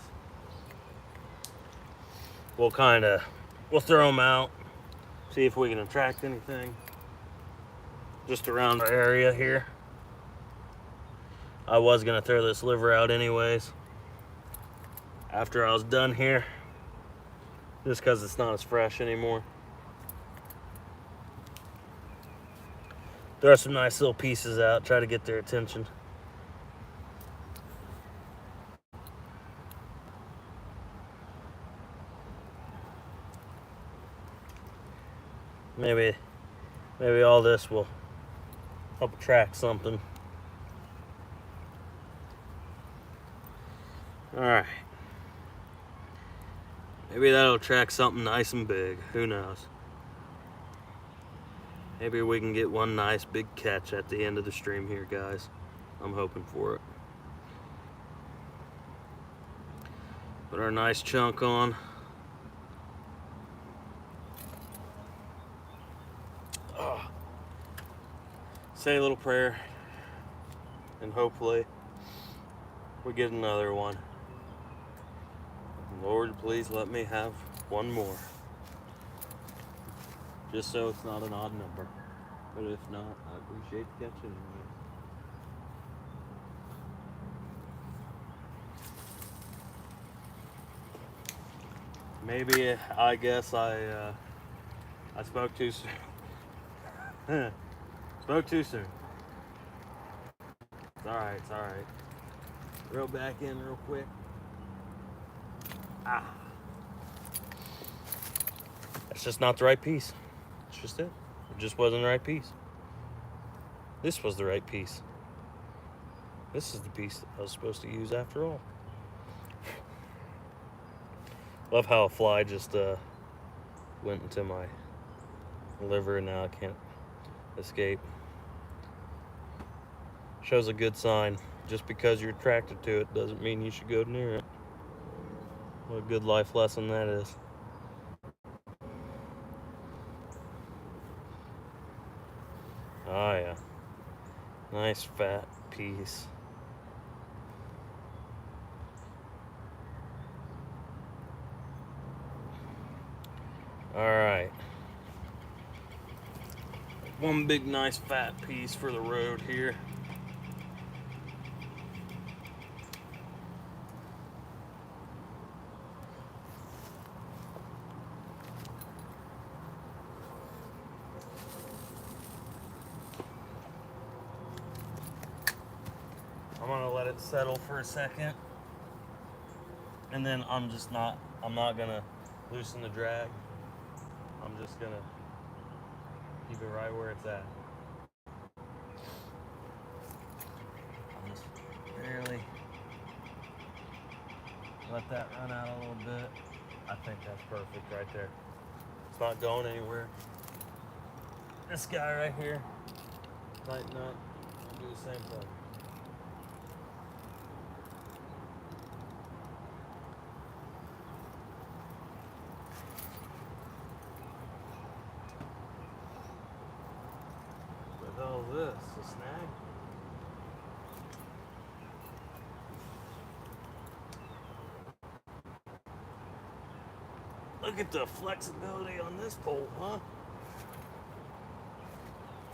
Speaker 1: we'll throw them out, see if we can attract anything just around our area here. I was gonna throw this liver out anyways after I was done here, just because it's not as fresh anymore. Throw some nice little pieces out, try to get their attention. Maybe all this will help attract something. Alright. Maybe that'll attract something nice and big. Who knows? Maybe we can get one nice big catch at the end of the stream here, guys. I'm hoping for it. Put our nice chunk on. Say a little prayer, and hopefully we get another one. Lord, please let me have one more. Just so it's not an odd number. But if not, I appreciate the catch anyway. Maybe, I guess I spoke too soon. Spoke too soon. It's alright, it's alright. Reel back in real quick. That's just not the right piece. That's just it. It just wasn't the right piece. This was the right piece. This is the piece that I was supposed to use after all. Love how a fly just went into my liver and now I can't escape. Shows a good sign. Just because you're attracted to it doesn't mean you should go near it. What a good life lesson that is. Oh yeah. Nice fat piece. Alright. One big nice fat piece for the road here. I'm gonna let it settle for a second. And then I'm not gonna loosen the drag. I'm just gonna keep it right where it's at. I'll just barely let that run out a little bit. I think that's perfect right there. It's not going anywhere. This guy right here, tighten up, do the same thing. What the hell is this? A snag? Look at the flexibility on this pole, huh?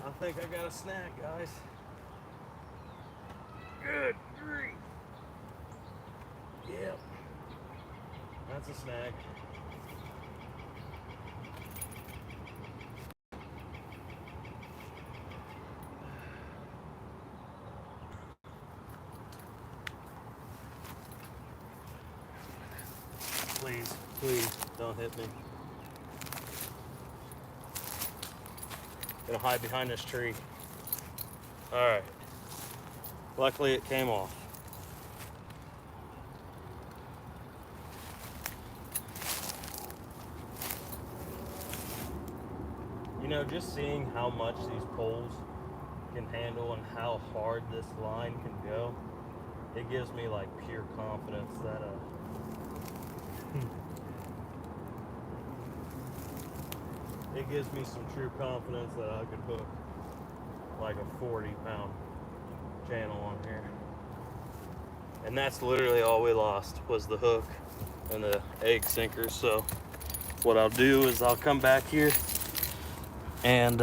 Speaker 1: I think I got a snag, guys. Good grief. Yep. That's a snag. Please, please don't hit me. Gonna hide behind this tree. All right. Luckily it came off. You know, just seeing how much these poles can handle and how hard this line can go, it gives me like pure confidence that it gives me some true confidence that I could hook like a 40-pound channel on here. And that's literally all we lost, was the hook and the egg sinker. So what I'll do is I'll come back here and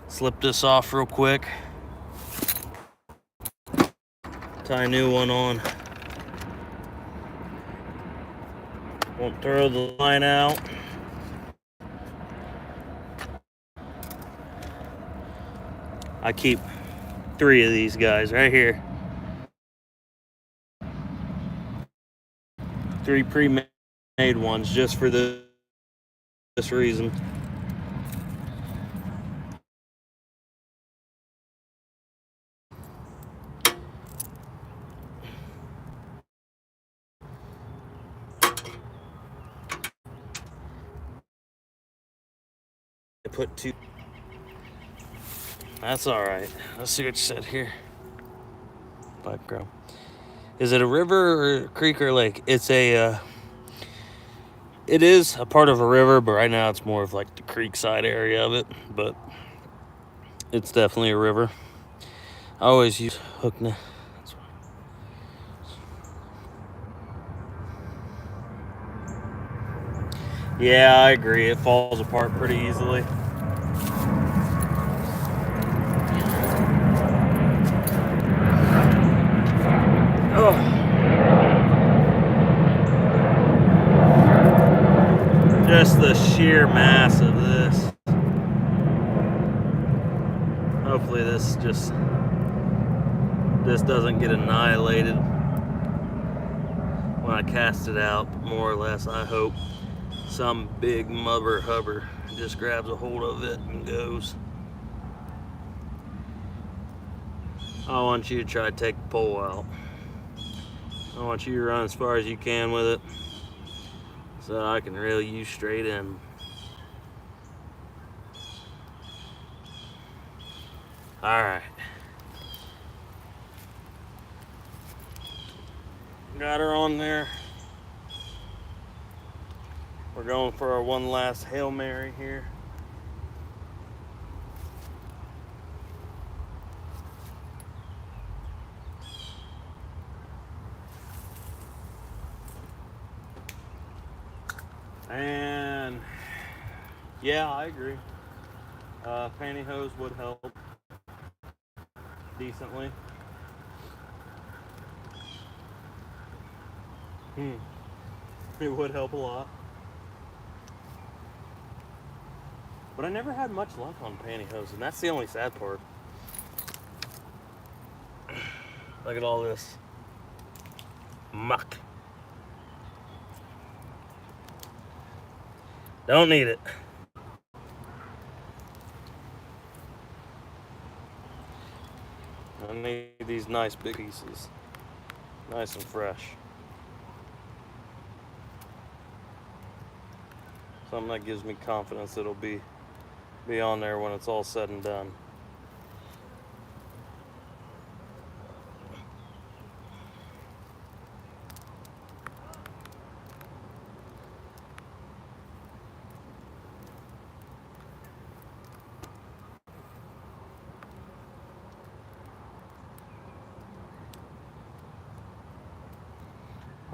Speaker 1: slip this off real quick, tie a new one on. Won't throw the line out. I keep 3 of these guys right here. 3 pre-made ones just for this reason. I put 2. That's all right. Let's see what you said here. Black Crow. Is it a river or a creek or lake? It's a, it is a part of a river, but right now it's more of like the creek side area of it, but it's definitely a river. I always use hook net. Yeah, I agree. It falls apart pretty easily. Oh. Just the sheer mass of this. Hopefully this doesn't get annihilated when I cast it out, more or less. I hope some big mubber hubber just grabs a hold of it and goes. I want you to try to take the pole out. I want you to run as far as you can with it so I can reel you straight in. All right. Got her on there. We're going for our one last Hail Mary here. And yeah, I agree. Pantyhose would help decently. It would help a lot. But I never had much luck on pantyhose, and that's the only sad part. Look at all this muck. Don't need it. I need these nice big pieces. Nice and fresh. Something that gives me confidence it'll be on there when it's all said and done.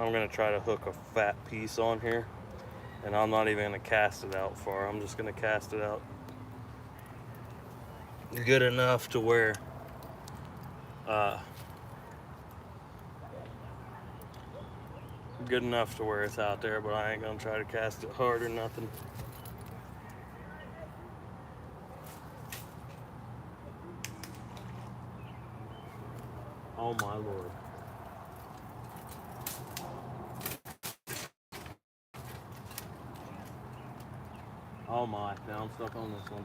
Speaker 1: I'm gonna try to hook a fat piece on here, and I'm not even gonna cast it out far. I'm just gonna cast it out good enough to where it's out there, but I ain't gonna try to cast it hard or nothing. Oh my Lord. Oh my, now I'm stuck on this one.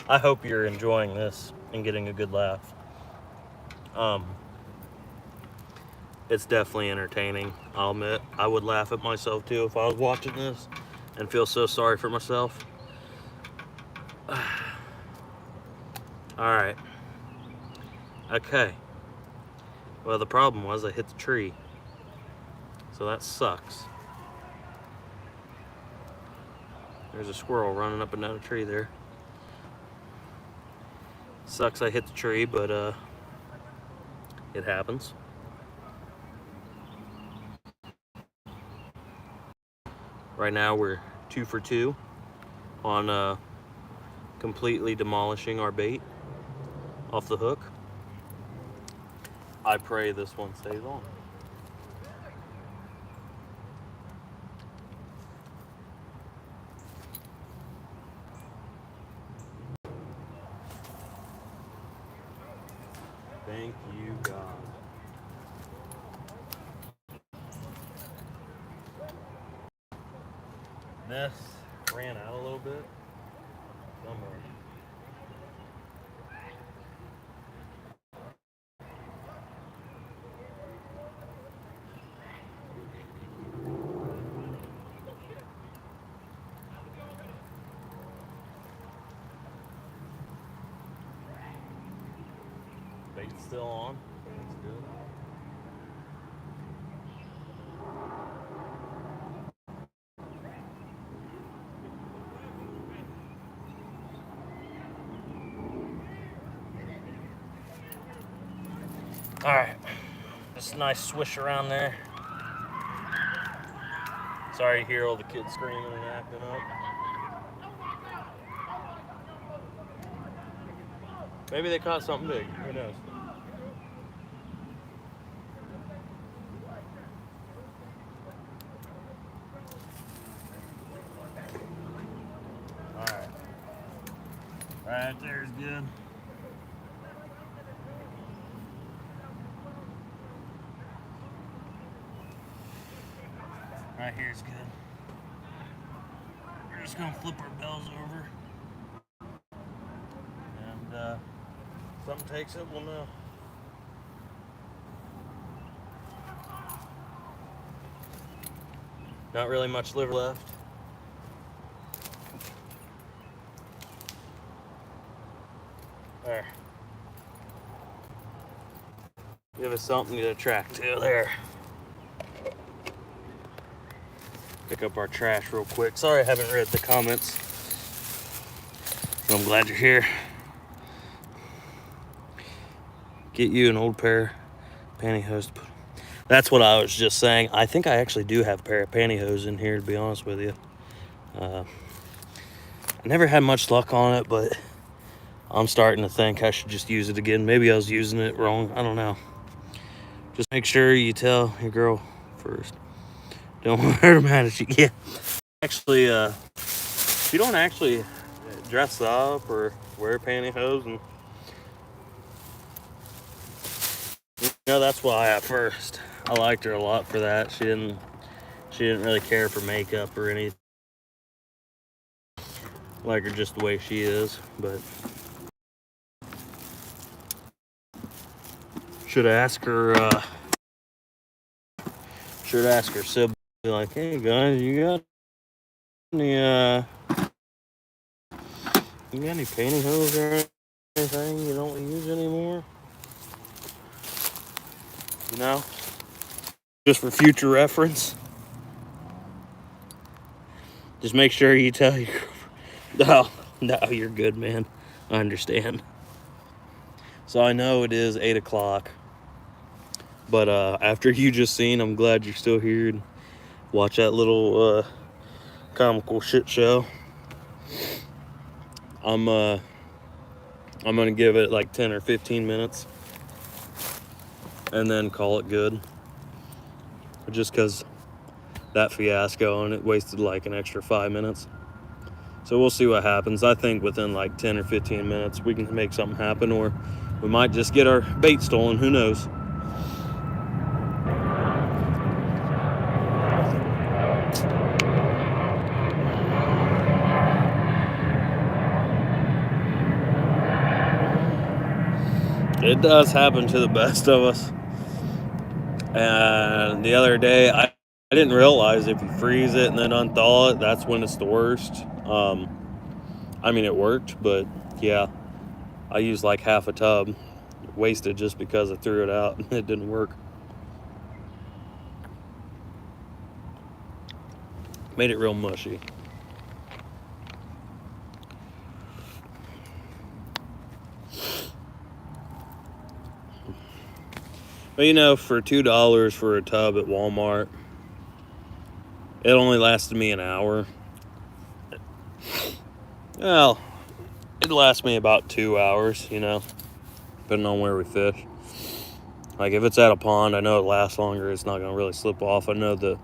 Speaker 1: I hope you're enjoying this and getting a good laugh. It's definitely entertaining. I'll admit, I would laugh at myself too if I was watching this and feel so sorry for myself. All right. Okay. Well, the problem was I hit the tree. So that sucks. There's a squirrel running up and down a tree there. Sucks I hit the tree, but it happens. Right now we're 2 for 2 on completely demolishing our bait off the hook. I pray this one stays on. Thank you, God. This ran out a little bit somewhere. Bait's still on. That's good. All right, just a nice swish around there. Sorry to hear all the kids screaming and acting up. Maybe they caught something big, who knows? All right, right there's good. Right here's good. We're just gonna flip our bells over. And if something takes it, we'll know. Not really much liver left. There. Give us something to attract to there. Pick up our trash real quick. Sorry I haven't read the comments. I'm glad you're here. Get you an old pair of pantyhose to put. That's what I was just saying. I think I actually do have a pair of pantyhose in here, to be honest with you. I never had much luck on it, but I'm starting to think I should just use it again. Maybe I was using it wrong. I don't know. Just make sure you tell your girl first. Don't want her mad at you. Yeah. Actually, she don't actually dress up or wear pantyhose, and you know, that's why at first I liked her a lot for that. She didn't really care for makeup or anything. Like her just the way she is, but should ask her sibling, like, hey guys, you got any pantyhose or anything you don't use anymore? You know, just for future reference. Just make sure you tell your girlfriend. No, you're good, man. I understand. So I know it is 8 o'clock, but after you just seen, I'm glad you're still here and watch that little comical shit show. I'm gonna give it like 10 or 15 minutes and then call it good, just because that fiasco and it wasted like an extra 5 minutes. So we'll see what happens. I think within like 10 or 15 minutes we can make something happen, or we might just get our bait stolen, who knows. It does happen to the best of us. And the other day, I didn't realize if you freeze it and then unthaw it, that's when it's the worst. I mean, it worked, but yeah, I used like half a tub, wasted just because I threw it out and it didn't work. Made it real mushy. But you know, for $2 for a tub at Walmart, it only lasted me an hour. Well, it lasts me about 2 hours, you know, depending on where we fish. Like if it's at a pond, I know it lasts longer. It's not going to really slip off. I know the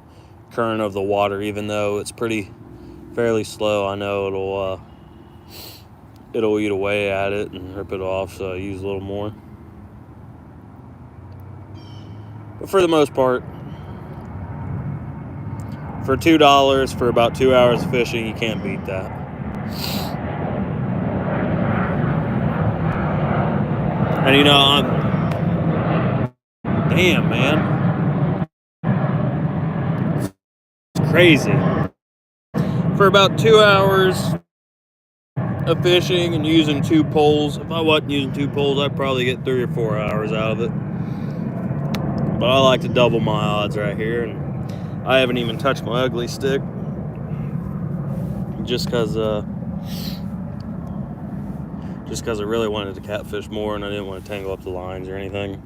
Speaker 1: current of the water, even though it's fairly slow, I know it'll eat away at it and rip it off. So I use a little more. But for the most part, for $2 for about 2 hours of fishing, you can't beat that. And you know, damn, man, it's crazy. For about 2 hours of fishing and using 2 poles, if I wasn't using 2 poles, I'd probably get 3 or 4 hours out of it. But I like to double my odds right here, and I haven't even touched my ugly stick, just because I really wanted to catfish more and I didn't want to tangle up the lines or anything.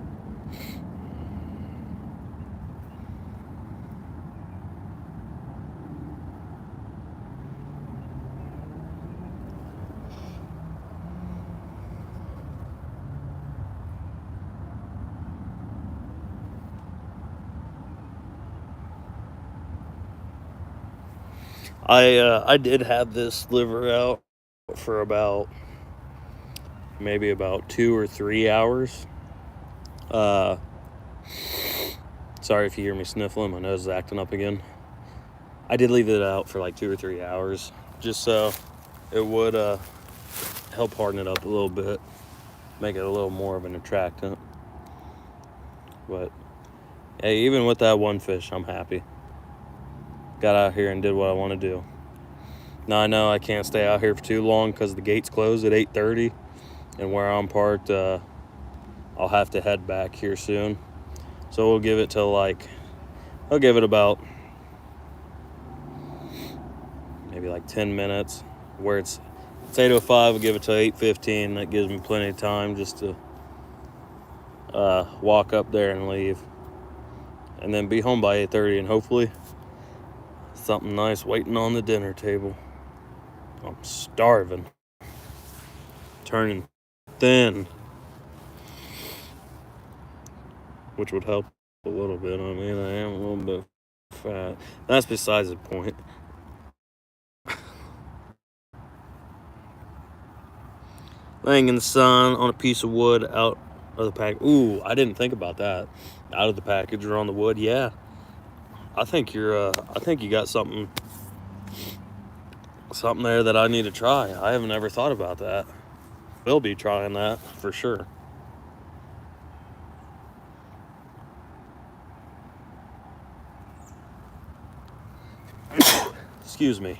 Speaker 1: I did have this liver out for maybe about 2 or 3 hours. Sorry if you hear me sniffling, my nose is acting up again. I did leave it out for like 2 or 3 hours, just so it would help harden it up a little bit, make it a little more of an attractant. But hey, even with that one fish, I'm happy. Got out here and did what I want to do. Now I know I can't stay out here for too long because the gates close at 8:30, and where I'm parked, I'll have to head back here soon. So we'll give it till I'll give it about maybe like 10 minutes. Where it's 8:05, we'll give it till 8:15. That gives me plenty of time just to walk up there and leave, and then be home by 8:30, and hopefully something nice waiting on the dinner table. I'm starving, turning thin, which would help a little bit. I mean, I am a little bit fat. That's besides the point. Laying in the sun on a piece of wood out of the pack. Ooh, I didn't think about that. Out of the package or on the wood. Yeah, I think you got something there that I need to try. I haven't ever thought about that. Will be trying that for sure. Excuse me.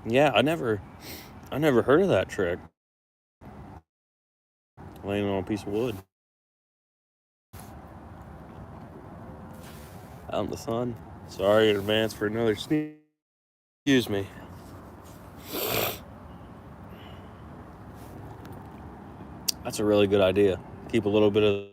Speaker 1: Yeah, I never heard of that trick. Laying on a piece of wood out in the sun. Sorry in advance for another sneeze. Excuse me. That's a really good idea. Keep a little bit of